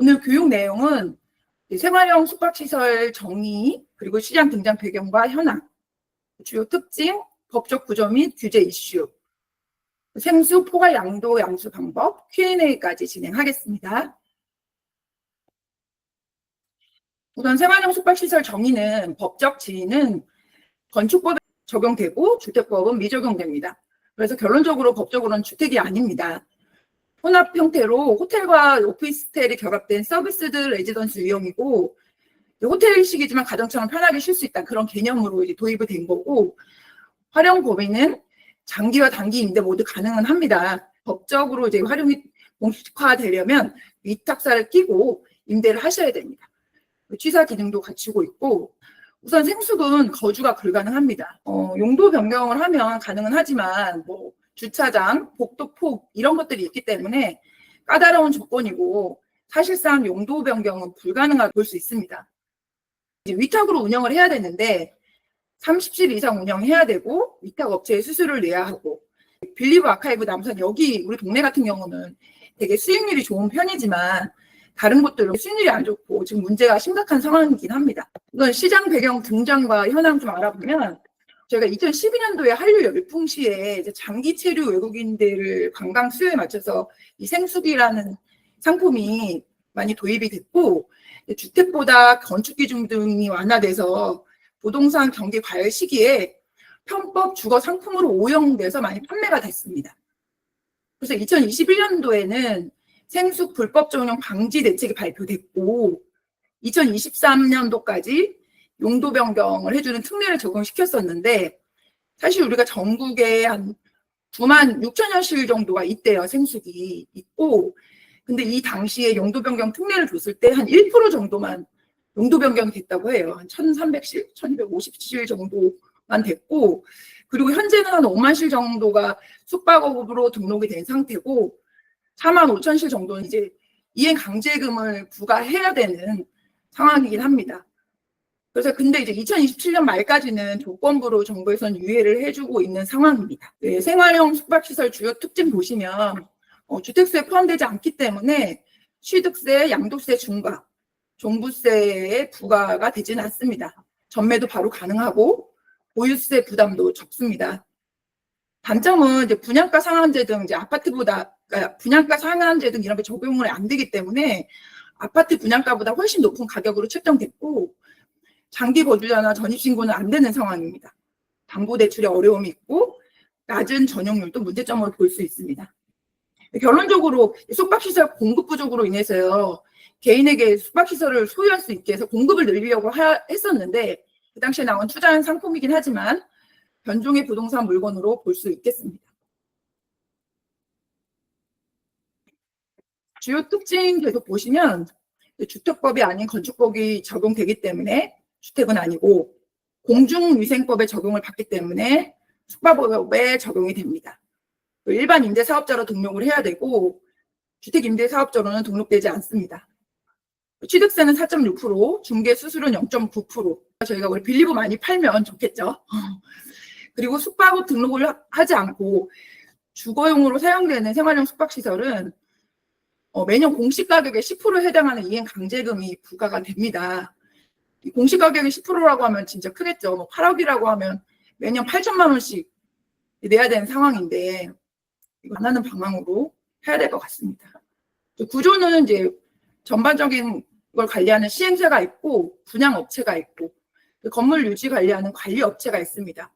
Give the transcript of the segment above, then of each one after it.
오늘 교육 내용은 생활형 숙박시설 정의, 그리고 시장 등장 배경과 현황, 주요 특징, 법적 구조 및 규제 이슈, 생수 포괄 양도 양수 방법, Q&A까지 진행하겠습니다. 우선 생활형 숙박시설 정의는 법적 지위는 건축법에 적용되고 주택법은 미적용됩니다. 그래서 결론적으로 법적으로는 주택이 아닙니다. 혼합 형태로 호텔과 오피스텔이 결합된 서비스드 레지던스 유형이고, 호텔식이지만 가정처럼 편하게 쉴 수 있다, 그런 개념으로 이제 도입이 된 거고, 활용 범위는 장기와 단기 임대 모두 가능은 합니다. 법적으로 이제 활용이 공식화되려면 위탁사를 끼고 임대를 하셔야 됩니다. 취사 기능도 갖추고 있고, 우선 생숙은 거주가 불가능합니다. 용도 변경을 하면 가능은 하지만 주차장, 복도폭 이런 것들이 있기 때문에 까다로운 조건이고, 사실상 용도 변경은 불가능하다고 볼 수 있습니다. 이제 위탁으로 운영을 해야 되는데 30실 이상 운영해야 되고, 위탁 업체에 수수료를 내야 하고, 빌리브 아카이브 남산, 여기 우리 동네 같은 경우는 되게 수익률이 좋은 편이지만 다른 곳들은 수익률이 안 좋고 지금 문제가 심각한 상황이긴 합니다. 이건 시장 배경 등장과 현황 좀 알아보면, 저희가 2012년도에 한류 열풍 시에 이제 장기 체류 외국인들을 관광 수요에 맞춰서 이 생수기라는 상품이 많이 도입이 됐고, 주택보다 건축 기준 등이 완화돼서 부동산 경기 과열 시기에 편법 주거 상품으로 오용돼서 많이 판매가 됐습니다. 그래서 2021년도에는 생숙 불법 전용 방지 대책이 발표됐고, 2023년도까지 용도 변경을 해주는 특례를 적용시켰었는데, 사실 우리가 전국에 한 96,000여 실 정도가 있대요. 생숙이 있고, 근데 이 당시에 용도 변경 특례를 줬을 때 한 1% 정도만 용도 변경이 됐다고 해요. 한 1,300실, 1,250실 정도만 됐고, 그리고 현재는 한 5만 실 정도가 숙박업으로 등록이 된 상태고, 45,000실 정도는 이제 이행 강제금을 부과해야 되는 상황이긴 합니다. 그래서 근데 이제 2027년 말까지는 조건부로 정부에서는 유예를 해주고 있는 상황입니다. 네, 생활형 숙박시설 주요 특징 보시면 주택수에 포함되지 않기 때문에 취득세, 양도세 중과, 종부세에 부과가 되지는 않습니다. 전매도 바로 가능하고 보유세 부담도 적습니다. 단점은 이제 분양가 상한제 등 이제 아파트보다, 그러니까 분양가 상한제 등 이런 게 적용을 안 되기 때문에 아파트 분양가보다 훨씬 높은 가격으로 책정됐고, 장기 거주자나 전입신고는 안 되는 상황입니다. 담보대출에 어려움이 있고 낮은 전용률도 문제점으로 볼 수 있습니다. 결론적으로 숙박시설 공급 부족으로 인해서요, 개인에게 숙박시설을 소유할 수 있게 해서 공급을 늘리려고 했었는데, 그 당시에 나온 투자한 상품이긴 하지만 변종의 부동산 물건으로 볼 수 있겠습니다. 주요 특징 계속 보시면, 주택법이 아닌 건축법이 적용되기 때문에 주택은 아니고, 공중위생법에 적용을 받기 때문에 숙박법에 적용이 됩니다. 일반 임대사업자로 등록을 해야 되고, 주택임대사업자로는 등록되지 않습니다. 취득세는 4.6%, 중개수수료는 0.9%. 저희가 우리 빌리브 많이 팔면 좋겠죠. 그리고 숙박업 등록을 하지 않고 주거용으로 사용되는 생활형 숙박시설은 매년 공시가격의 10%에 해당하는 이행 강제금이 부과가 됩니다. 공시가격이 10%라고 하면 진짜 크겠죠. 8억이라고 하면 매년 8천만 원씩 내야 되는 상황인데, 이거 안 하는 방향으로 해야 될 것 같습니다. 구조는 이제 전반적인 걸 관리하는 시행사가 있고, 분양업체가 있고, 건물 유지 관리하는 관리업체가 있습니다.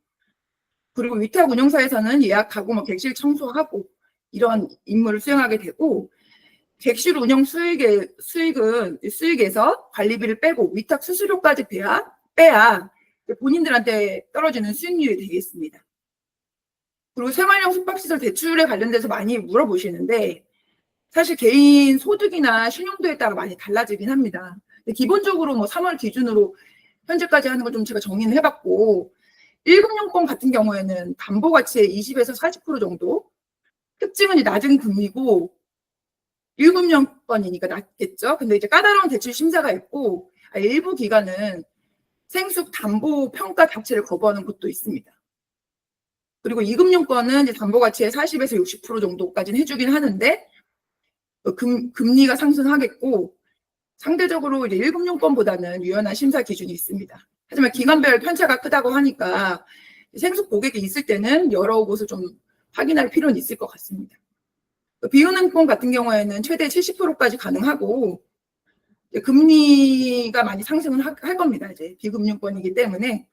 그리고 위탁 운영사에서는 예약하고 객실 청소하고 이런 임무를 수행하게 되고, 객실 운영 수익에서 관리비를 빼고 위탁 수수료까지 빼야 본인들한테 떨어지는 수익률이 되겠습니다. 그리고 생활형 숙박시설 대출에 관련돼서 많이 물어보시는데, 사실 개인 소득이나 신용도에 따라 많이 달라지긴 합니다. 기본적으로 3월 기준으로 현재까지 하는 걸 좀 제가 정리는 해봤고, 1금융권 같은 경우에는 담보가치의 20에서 40% 정도, 특징은 낮은 금리고 1금융권이니까 낮겠죠. 근데 이제 까다로운 대출 심사가 있고, 일부 기관은 생숙 담보 평가 자체를 거부하는 곳도 있습니다. 그리고 2금융권은 이제 담보가치의 40에서 60% 정도까지는 해주긴 하는데, 금리가 상승하겠고, 상대적으로 이제 1금융권보다는 유연한 심사 기준이 있습니다. 하지만 기관별 편차가 크다고 하니까 생수 고객이 있을 때는 여러 곳을 좀 확인할 필요는 있을 것 같습니다. 비은행권 같은 경우에는 최대 70%까지 가능하고 금리가 많이 상승을 할 겁니다. 이제 비금융권이기 때문에.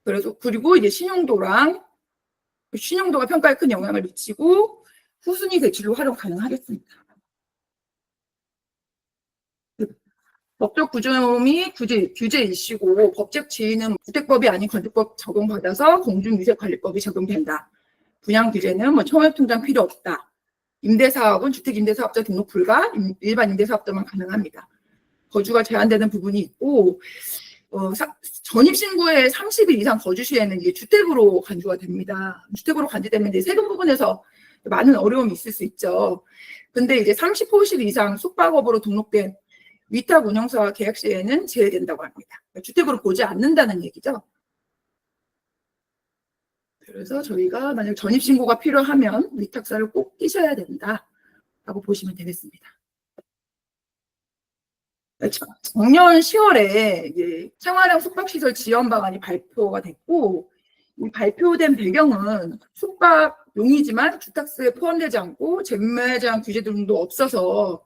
그래서 그리고 이제 신용도가 평가에 큰 영향을 미치고 후순위 대출로 활용 가능하겠습니다. 법적 구조미 규제 이슈고 법적 지위는 주택법이 아닌 건축법 적용받아서 공중유색관리법이 적용된다. 분양 규제는 청약통장 필요 없다. 임대사업은 주택임대사업자 등록 불가, 일반 임대사업자만 가능합니다. 거주가 제한되는 부분이 있고 전입신고에 30일 이상 거주 시에는 이게 주택으로 간주가 됩니다. 주택으로 간주되면 이제 세금 부분에서 많은 어려움이 있을 수 있죠. 근데 이제 30호실 이상 숙박업으로 등록된 위탁 운영사와 계약 시에는 제외된다고 합니다. 주택으로 보지 않는다는 얘기죠. 그래서 저희가 만약 전입신고가 필요하면 위탁사를 꼭 끼셔야 된다라고 보시면 되겠습니다. 작년 10월에 생활형 숙박시설 지원 방안이 발표가 됐고, 이 발표된 배경은 숙박용이지만 주택수에 포함되지 않고 재매 제한 규제 등도 없어서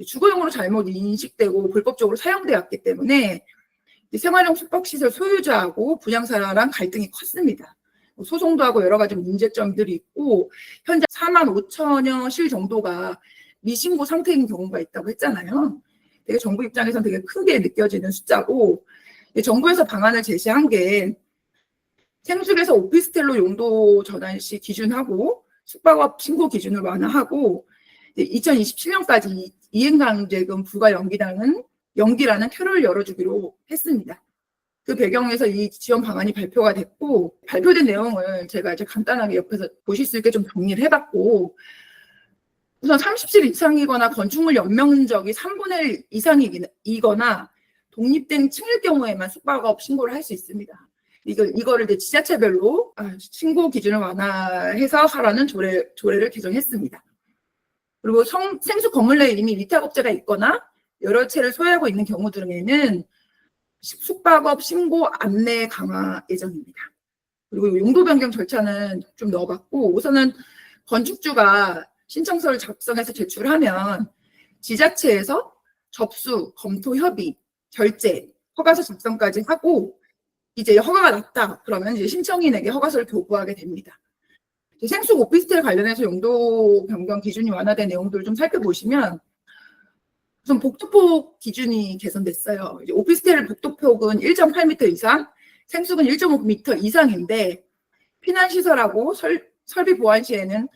주거용으로 잘못 인식되고 불법적으로 사용되었기 때문에 생활형 숙박시설 소유자하고 분양사랑 갈등이 컸습니다. 소송도 하고 여러 가지 문제점들이 있고 현재 45,000여 실 정도가 미신고 상태인 경우가 있다고 했잖아요. 되게 정부 입장에서는 되게 크게 느껴지는 숫자고, 정부에서 방안을 제시한 게 생숙에서 오피스텔로 용도 전환 시 기준하고 숙박업 신고 기준을 완화하고 2027년까지 이행강제금 부과 연기라는 표를 열어주기로 했습니다. 그 배경에서 이 지원 방안이 발표가 됐고, 발표된 내용을 제가 이제 간단하게 옆에서 보실 수 있게 좀 정리를 해봤고, 우선 30실 이상이거나 건축물 연면적이 3분의 1 이상이거나 독립된 층일 경우에만 숙박업 신고를 할 수 있습니다. 이거를 이제 지자체별로 신고 기준을 완화해서 하라는 조례를 개정했습니다. 그리고 생수 건물 내에 이미 위탁업자가 있거나 여러 채를 소유하고 있는 경우 등에는 숙박업 신고 안내 강화 예정입니다. 그리고 용도 변경 절차는 좀 넣어봤고, 우선은 건축주가 신청서를 작성해서 제출하면 지자체에서 접수, 검토, 협의, 결재, 허가서 작성까지 하고 이제 허가가 났다 그러면 이제 신청인에게 허가서를 교부하게 됩니다. 생수 오피스텔 관련해서 용도 변경 기준이 완화된 내용들을 좀 살펴보시면 우선 복도폭 기준이 개선됐어요. 이제 오피스텔 복도폭은 1.8m 이상, 생수는 1.5m 이상인데 피난시설하고 설비 보완 시에는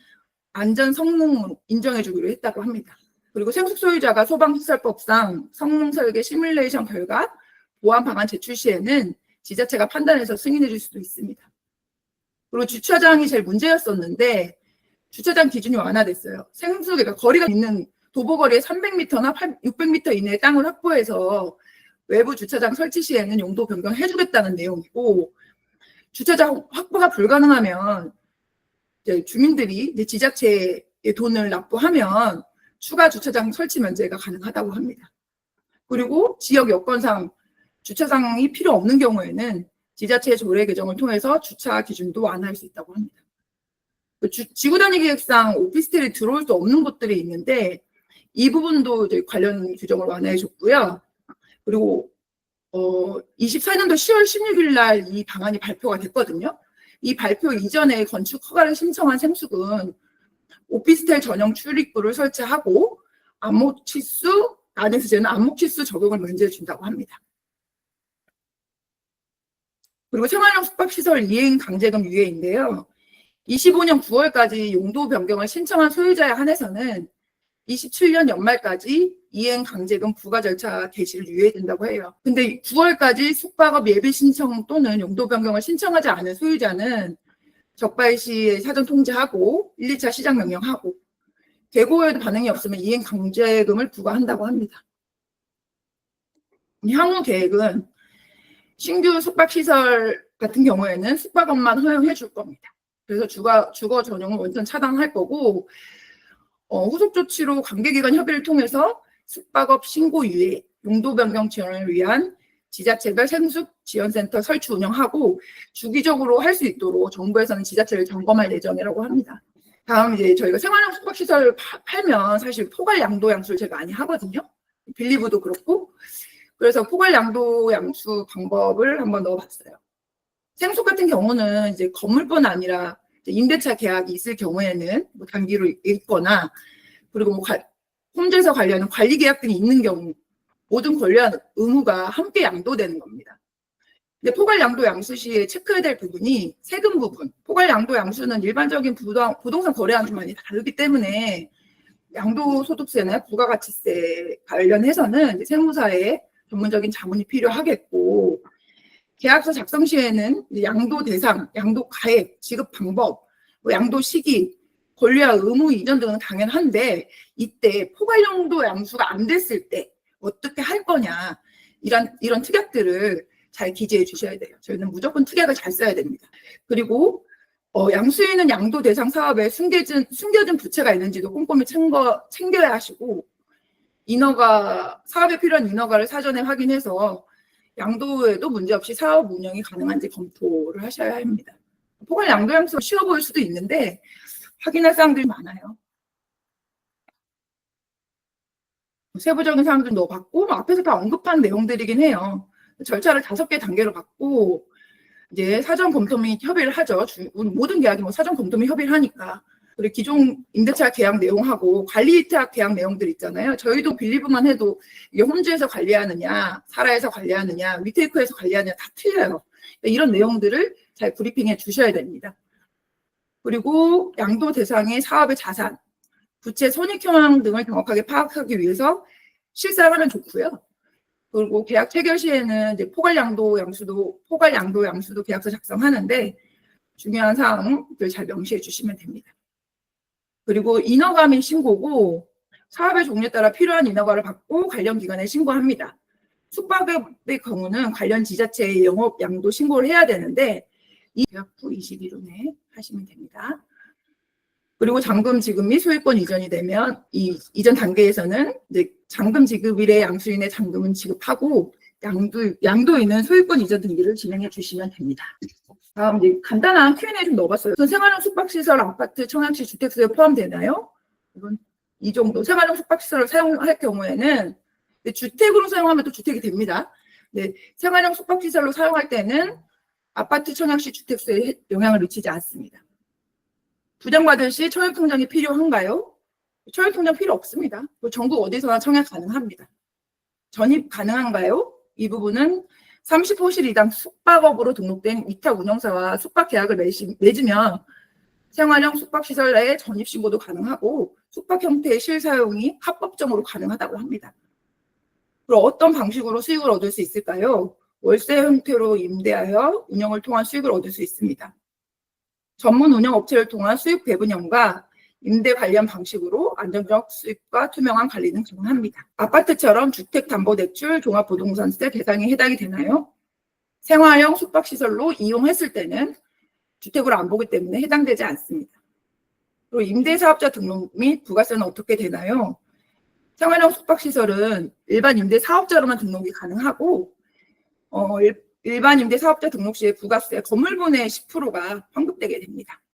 안전 성능 인정해주기로 했다고 합니다. 그리고 생숙 소유자가 소방시설법상 성능 설계 시뮬레이션 결과 보완 방안 제출 시에는 지자체가 판단해서 승인해 줄 수도 있습니다. 그리고 주차장이 제일 문제였었는데 주차장 기준이 완화됐어요. 생숙, 그러니까 거리가 있는 도보거리에 300m나 600m 이내의 땅을 확보해서 외부 주차장 설치 시에는 용도 변경해 주겠다는 내용이고, 주차장 확보가 불가능하면 이제 주민들이 이제 지자체에 돈을 납부하면 추가 주차장 설치 면제가 가능하다고 합니다. 그리고 지역 여건상 주차장이 필요 없는 경우에는 지자체 조례 개정을 통해서 주차 기준도 완화할 수 있다고 합니다. 지구단위 계획상 오피스텔이 들어올 수 없는 곳들이 있는데 이 부분도 이제 관련 규정을 완화해 줬고요. 그리고 24년도 10월 16일 날 이 방안이 발표가 됐거든요. 이 발표 이전에 건축 허가를 신청한 생숙은 오피스텔 전용 출입구를 설치하고 안에서 재는 암묵치수 적용을 면제해 준다고 합니다. 그리고 생활형 숙박시설 이행 강제금 유예인데요. 25년 9월까지 용도 변경을 신청한 소유자에 한해서는 27년 연말까지 이행 강제금 부과 절차 개시를 유예된다고 해요. 근데 9월까지 숙박업 예비 신청 또는 용도 변경을 신청하지 않은 소유자는 적발 시에 사전 통지하고 1, 2차 시장 명령하고 계고 후에도 반응이 없으면 이행 강제금을 부과한다고 합니다. 향후 계획은 신규 숙박시설 같은 경우에는 숙박업만 허용해 줄 겁니다. 그래서 주거 전용을 원천 차단할 거고, 후속 조치로 관계기관 협의를 통해서 숙박업 신고 유예, 용도 변경 지원을 위한 지자체별 생숙 지원센터 설치 운영하고 주기적으로 할 수 있도록 정부에서는 지자체를 점검할 예정이라고 합니다. 다음 이제 저희가 생활형 숙박시설 팔면 사실 포괄 양도 양수를 제가 많이 하거든요. 빌리브도 그렇고. 그래서 포괄 양도 양수 방법을 한번 넣어봤어요. 생숙 같은 경우는 이제 건물뿐 아니라 임대차 계약이 있을 경우에는 뭐 단기로 있거나 그리고 뭐 홈제에서 관리하는 관리 계약들이 있는 경우 모든 권리와 의무가 함께 양도되는 겁니다. 근데 포괄 양도 양수 시에 체크해야 될 부분이 세금 부분. 포괄 양도 양수는 일반적인 부동산 거래와는 좀 많이 다르기 때문에 양도소득세나 부가가치세 관련해서는 이제 세무사의 전문적인 자문이 필요하겠고, 계약서 작성 시에는 양도 대상, 양도 가액, 지급 방법, 양도 시기, 권리와 의무 이전 등은 당연한데 이때 포괄 양도 양수가 안 됐을 때 어떻게 할 거냐, 이런 특약들을 잘 기재해 주셔야 돼요. 저희는 무조건 특약을 잘 써야 됩니다. 그리고 양수인은 양도 대상 사업에 숨겨진 부채가 있는지도 꼼꼼히 챙겨야 하시고, 사업에 필요한 인허가를 사전에 확인해서 양도에도 문제없이 사업 운영이 가능한지 검토를 하셔야 합니다. 포괄 양도 양수가 쉬워 보일 수도 있는데 확인할 사항들이 많아요. 세부적인 사항들 넣어봤고, 앞에서 다 언급한 내용들이긴 해요. 절차를 5개 단계로 받고 이제 사전 검토 및 협의를 하죠. 모든 계약이 뭐 사전 검토 및 협의를 하니까. 그리고 기존 임대차 계약 내용하고 관리위탁 계약 내용들 있잖아요. 저희도 빌리브만 해도 이게 홈즈에서 관리하느냐, 사라에서 관리하느냐, 위테이크에서 관리하느냐 다 틀려요. 이런 내용들을 잘 브리핑해 주셔야 됩니다. 그리고 양도 대상의 사업의 자산, 부채 손익 현황 등을 정확하게 파악하기 위해서 실사하면 좋고요. 그리고 계약 체결 시에는 이제 포괄 양도 양수도 계약서 작성하는데 중요한 사항들 잘 명시해 주시면 됩니다. 그리고 인허가 및 신고고, 사업의 종류에 따라 필요한 인허가를 받고 관련 기관에 신고합니다. 숙박업의 경우는 관련 지자체에 영업 양도 신고를 해야 되는데 이 계약 후 20일 내에 하시면 됩니다. 그리고 잔금 지급 및 소유권 이전이 되면 이 이전 단계에서는 이제 잔금 지급일에 양수인의 잔금은 지급하고 양도인은 소유권 이전 등기를 진행해 주시면 됩니다. 다음 이제 간단한 Q&A 좀 넣어봤어요. 생활형 숙박시설 아파트 청약시 주택수에 포함되나요? 이건 이 정도. 생활형 숙박시설을 사용할 경우에는 주택으로 사용하면 또 주택이 됩니다. 네, 생활형 숙박시설로 사용할 때는 아파트 청약시 주택수에 영향을 미치지 않습니다. 부정받을 시 청약통장이 필요한가요? 청약통장 필요 없습니다. 전국 어디서나 청약 가능합니다. 전입 가능한가요? 이 부분은 30호실 이상 숙박업으로 등록된 위탁 운영사와 숙박 계약을 맺으면 생활형 숙박시설 내에 전입 신고도 가능하고 숙박 형태의 실사용이 합법적으로 가능하다고 합니다. 그럼 어떤 방식으로 수익을 얻을 수 있을까요? 월세 형태로 임대하여 운영을 통한 수익을 얻을 수 있습니다. 전문 운영 업체를 통한 수익 배분형과 임대 관련 방식으로 안정적 수익과 투명한 관리는 가능합니다. 아파트처럼 주택담보대출, 종합부동산세 대상에 해당이 되나요? 생활형 숙박시설로 이용했을 때는 주택으로 안 보기 때문에 해당되지 않습니다. 그리고 임대사업자 등록 및 부가세는 어떻게 되나요? 생활형 숙박시설은 일반 임대사업자로만 등록이 가능하고 일반 임대사업자 등록 시에 부가세, 건물분의 10%가 환급되게 됩니다.